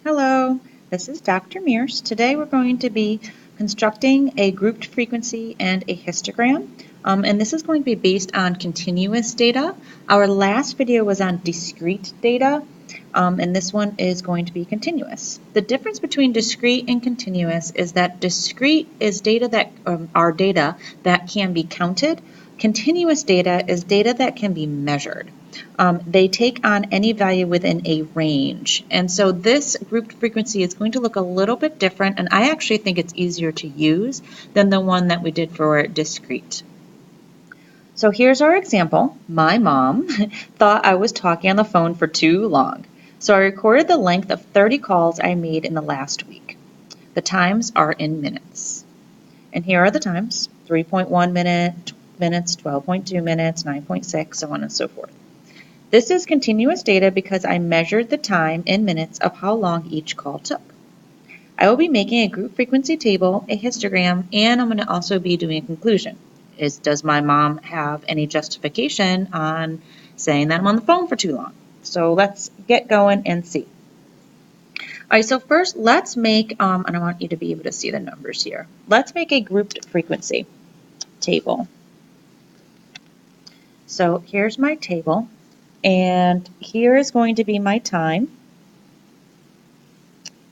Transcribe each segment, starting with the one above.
Hello, this is Dr. Mears. Today we're going to be constructing a grouped frequency and a histogram. And this is going to be based on continuous data. Our last video was on discrete data, and this one is going to be continuous. The difference between discrete and continuous is that discrete is data that are data that can be counted. Continuous data is data that can be measured. They take on any value within a range. And so this grouped frequency is going to look a little bit different, and I actually think it's easier to use than the one that we did for discrete. So here's our example. My mom thought I was talking on the phone for too long. So I recorded the length of 30 calls I made in the last week. The times are in minutes. And here are the times: 3.1 minutes, 12.2 minutes, 9.6, so on and so forth. This is continuous data because I measured the time in minutes of how long each call took. I will be making a group frequency table, a histogram, and I'm going to also be doing a conclusion. Does my mom have any justification on saying that I'm on the phone for too long? So let's get going and see. All right, so first let's make, and I want you to be able to see the numbers here. Let's make a grouped frequency table. So here's my table. And here is going to be my time,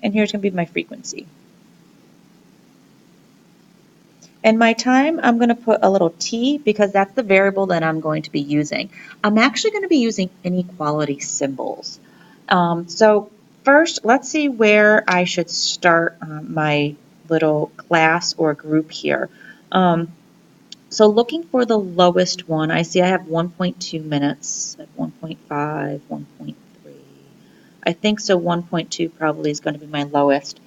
and here's going to be my frequency. And my time, I'm going to put a little t because that's the variable that I'm going to be using. I'm actually going to be using inequality symbols. So first, let's see where I should start my little class or group here. So looking for the lowest one, I see I have 1.2 minutes, at 1.5, 1.3. I think so 1.2 probably is going to be my lowest.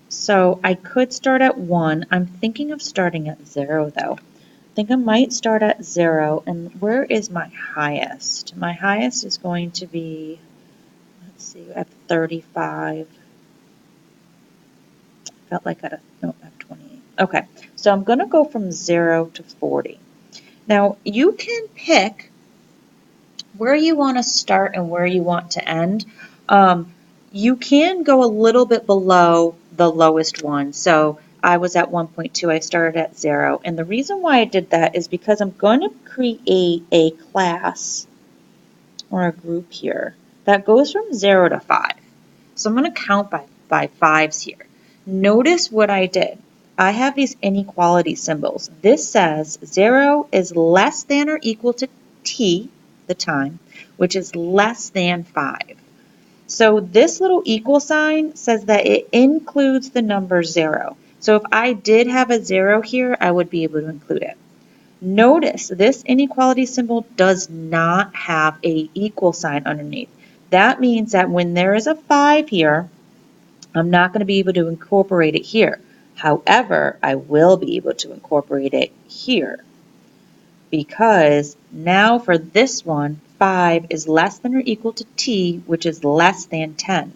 So I could start at 1. I'm thinking of starting at 0 though. I think I might start at 0. And where is my highest? My highest is going to be, let's see, at 35. Felt like at at 28. Okay, so I'm going to go from 0 to 40. Now you can pick where you want to start and where you want to end. You can go a little bit below the lowest one. So I was at 1.2, I started at 0. And the reason why I did that is because I'm going to create a class or a group here that goes from 0 to 5. So I'm going to count by 5s here. Notice what I did. I have these inequality symbols. This says 0 is less than or equal to t, the time, which is less than 5. So this little equal sign says that it includes the number 0. So if I did have a 0 here, I would be able to include it. Notice this inequality symbol does not have a equal sign underneath. That means that when there is a 5 here, I'm not going to be able to incorporate it here. However, I will be able to incorporate it here because now for this one, 5 is less than or equal to t, which is less than 10.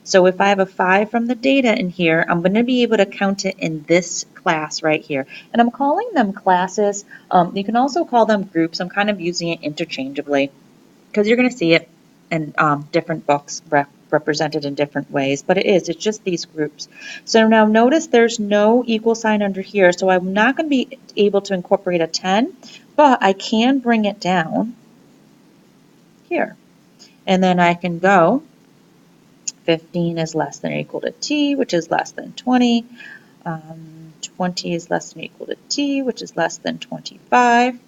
So if I have a 5 from the data in here, I'm going to be able to count it in this class right here. And I'm calling them classes. You can also call them groups. I'm kind of using it interchangeably because you're going to see it in different books represented in different ways, but it's just these groups. So now notice there's no equal sign under here, so I'm not going to be able to incorporate a 10, but I can bring it down here. And then I can go 15 is less than or equal to t, which is less than 20. 20 is less than or equal to t, which is less than 25.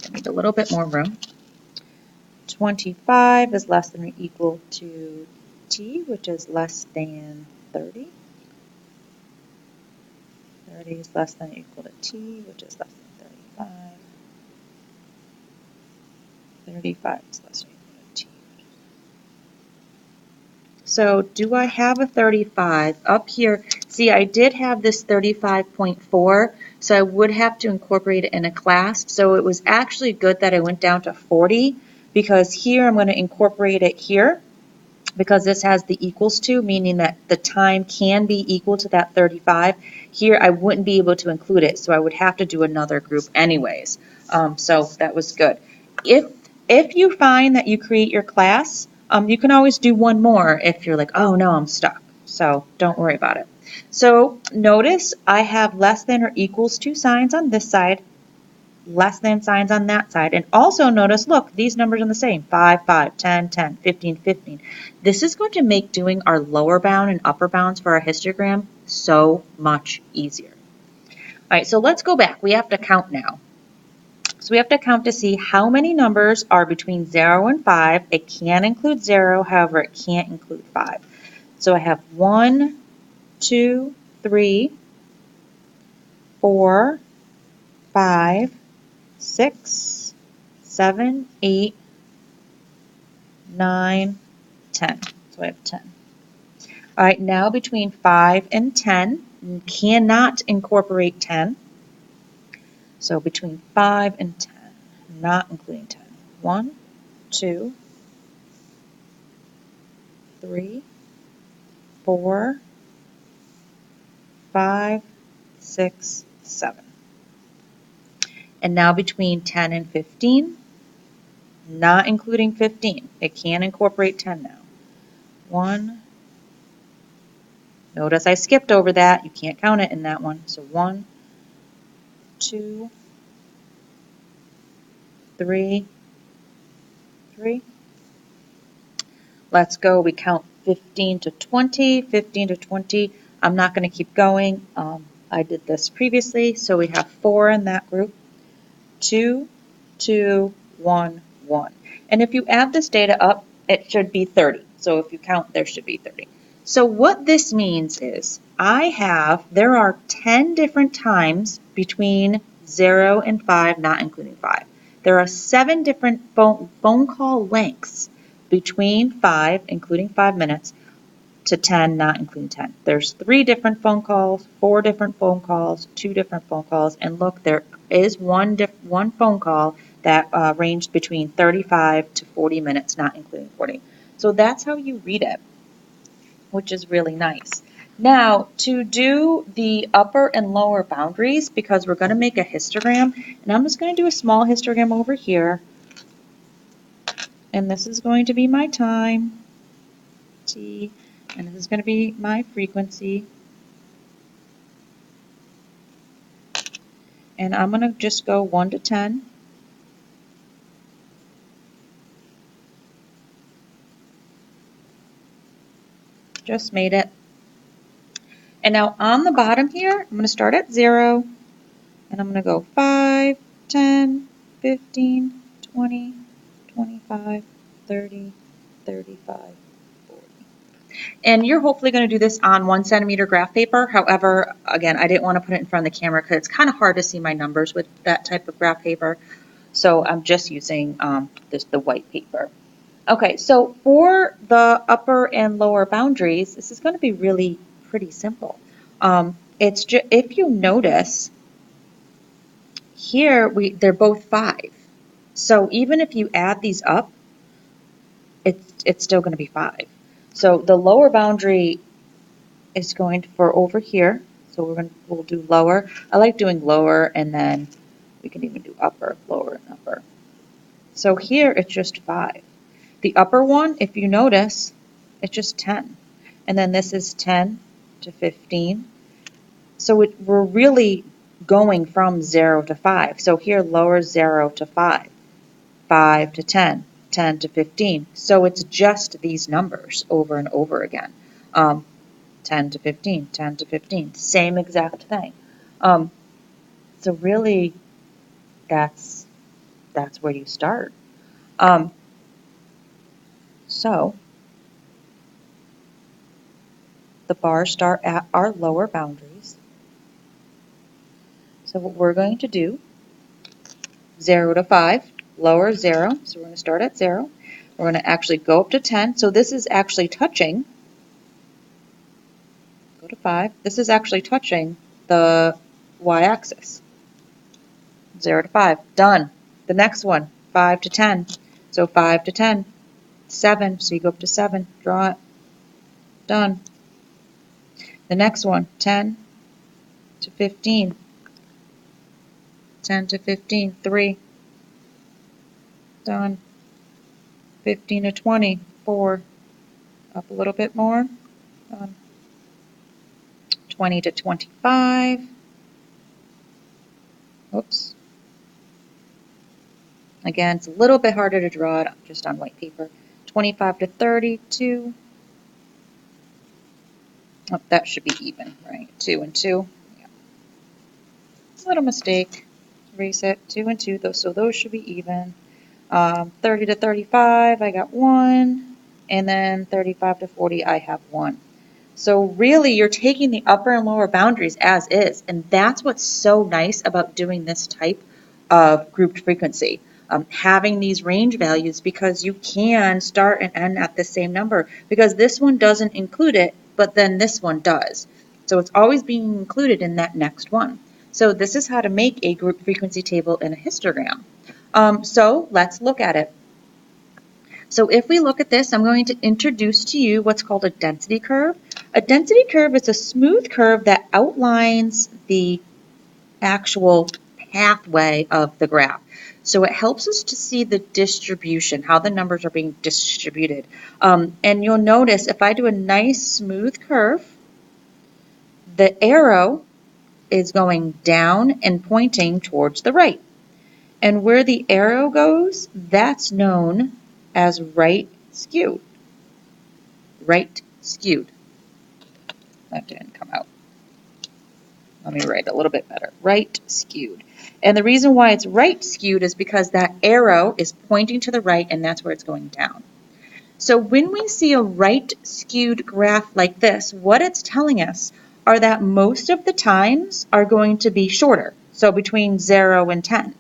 I need a little bit more room. 25 is less than or equal to t, which is less than 30. 30 is less than or equal to t, which is less than 35. 35 is less than or equal to t. So do I have a 35? Up here, see, I did have this 35.4, so I would have to incorporate it in a class. So it was actually good that I went down to 40 because here I'm going to incorporate it here because this has the equals to, meaning that the time can be equal to that 35. Here I wouldn't be able to include it, so I would have to do another group anyways. So that was good. If if you find that you create your class, you can always do one more if you're like, oh no, I'm stuck. So don't worry about it. So notice I have less than or equals to signs on this side, less than signs on that side. And also notice, look, these numbers are the same, 5, 5, 10, 10, 15, 15. This is going to make doing our lower bound and upper bounds for our histogram so much easier. All right, so let's go back. We have to count now. So we have to count to see how many numbers are between 0 and 5. It can include 0, however, it can't include 5. So I have 1, 2, 3, 4, 5, 6, 7, 8, 9, 10. So I have 10. All right, now between 5 and 10, you cannot incorporate 10. So between 5 and 10, not including 10. 1, 2, 3, 4, 5, 6, 7. And now between 10 and 15, not including 15. It can incorporate 10 now. 1, notice I skipped over that. You can't count it in that one. So 1, 2, 3, 3. Let's go. We count 15 to 20, 15 to 20. I'm not going to keep going. I did this previously, so we have 4 in that group. 2, 2, 1, 1. And if you add this data up, it should be 30. So if you count, there should be 30. So what this means is there are 10 different times between 0 and 5, not including 5. There are 7 different phone call lengths between 5, including 5 minutes, to 10, not including 10. There's 3 different phone calls, 4 different phone calls, 2 different phone calls, and look, there is one phone call that ranged between 35 to 40 minutes, not including 40. So that's how you read it, which is really nice. Now, to do the upper and lower boundaries, because we're going to make a histogram, and I'm just going to do a small histogram over here, and this is going to be my time, T, and this is going to be my frequency. And I'm going to just go 1 to 10. Just made it. And now on the bottom here, I'm going to start at 0. And I'm going to go 5, 10, 15, 20, 25, 30, 35, 40. And you're hopefully going to do this on 1 centimeter graph paper. However, again, I didn't want to put it in front of the camera because it's kind of hard to see my numbers with that type of graph paper. So I'm just using the white paper. Okay, so for the upper and lower boundaries, this is going to be really pretty simple. It's just, if you notice, here they're both 5. So even if you add these up, it's still going to be 5. So the lower boundary is going for over here. So we'll do lower. I like doing lower, and then we can even do upper, lower, and upper. So here it's just 5. The upper one, if you notice, it's just 10. And then this is 10 to 15. So we're really going from 0 to 5. So here, lower 0 to 5, 5 to 10, 10 to 15. So it's just these numbers over and over again. 10 to 15, 10 to 15, same exact thing. So really, that's where you start. So the bars start at our lower boundaries. So what we're going to do, 0 to 5, lower 0. So we're going to start at 0. We're going to actually go up to 10. So this is actually touching, go to 5. This is actually touching the y-axis. 0 to 5, done. The next one, 5 to 10. So 5 to 10, 7. So you go up to 7, draw it, done. The next one, 10 to 15. 10 to 15, 3, done. 15 to 20, 4. Up a little bit more. 20 to 25. Oops. Again, it's a little bit harder to draw it just on white paper. 25 to 32. Oh, that should be even, right? 2 and 2. Yeah. Little mistake. Erase it. 2 and 2, so those should be even. 30 to 35, I got 1. And then 35 to 40, I have 1. So really, you're taking the upper and lower boundaries as is, and that's what's so nice about doing this type of grouped frequency. Having these range values, because you can start and end at the same number, because this one doesn't include it, but then this one does. So it's always being included in that next one. So this is how to make a group frequency table in a histogram. So let's look at it. So if we look at this, I'm going to introduce to you what's called a density curve. A density curve is a smooth curve that outlines the actual pathway of the graph. So it helps us to see the distribution, how the numbers are being distributed. And you'll notice if I do a nice smooth curve, the arrow is going down and pointing towards the right. And where the arrow goes, that's known as right skewed. Right skewed. That didn't come out. Let me write a little bit better. Right skewed. And the reason why it's right skewed is because that arrow is pointing to the right and that's where it's going down. So when we see a right skewed graph like this, what it's telling us are that most of the times are going to be shorter. So between 0 and 10.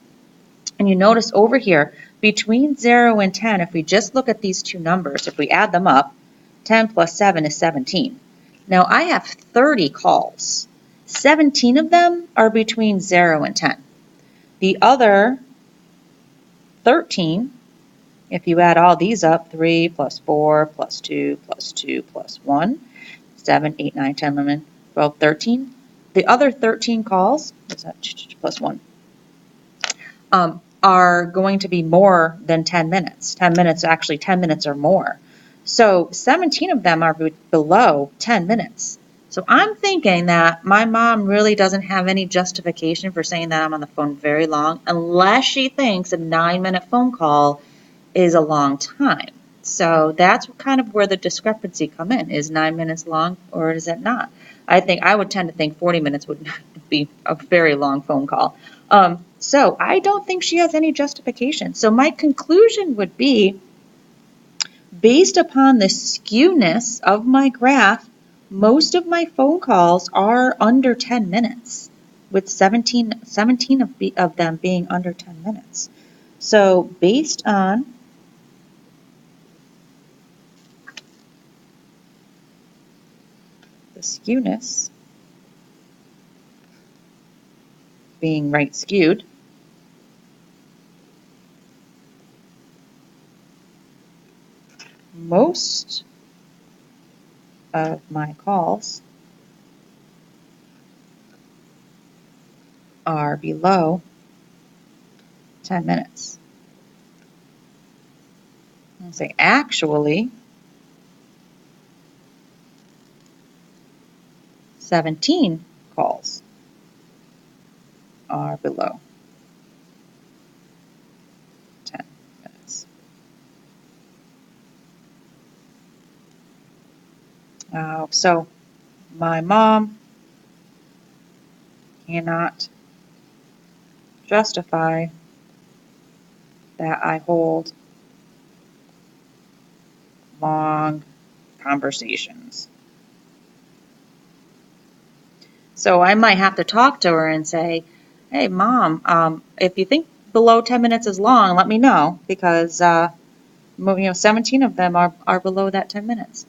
And you notice over here, between 0 and 10, if we just look at these two numbers, if we add them up, 10 plus 7 is 17. Now I have 30 calls. 17 of them are between 0 and 10. The other 13, if you add all these up, 3 plus 4 plus 2 plus 2 plus 1, 7, 8, 9, 10, 11, 12, 13. The other 13 calls, what's that, plus 1, are going to be more than 10 minutes. 10 minutes, actually 10 minutes or more. So 17 of them are below 10 minutes. So I'm thinking that my mom really doesn't have any justification for saying that I'm on the phone very long, unless she thinks a 9-minute phone call is a long time. So that's kind of where the discrepancy come in. Is 9 minutes long or is it not? I would tend to think 40 minutes would be a very long phone call. So I don't think she has any justification. So my conclusion would be, based upon the skewness of my graph, most of my phone calls are under 10 minutes, with 17 of them being under 10 minutes. So based on the skewness being right skewed, most of my calls are below 10 minutes. I'll say actually 17 calls are below 10 minutes. So my mom cannot justify that I hold long conversations. So I might have to talk to her and say, hey, Mom, if you think below 10 minutes is long, let me know, because 17 of them are below that 10 minutes.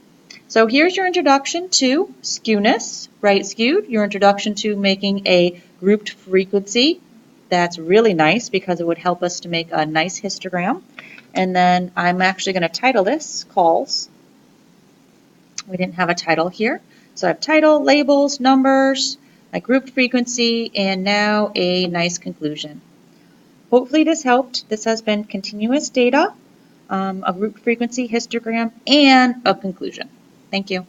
So here's your introduction to skewness, right skewed, your introduction to making a grouped frequency. That's really nice because it would help us to make a nice histogram. And then I'm actually going to title this calls. We didn't have a title here. So I have title, labels, numbers, my grouped frequency, and now a nice conclusion. Hopefully this helped. This has been continuous data. a root frequency histogram, and a conclusion. Thank you.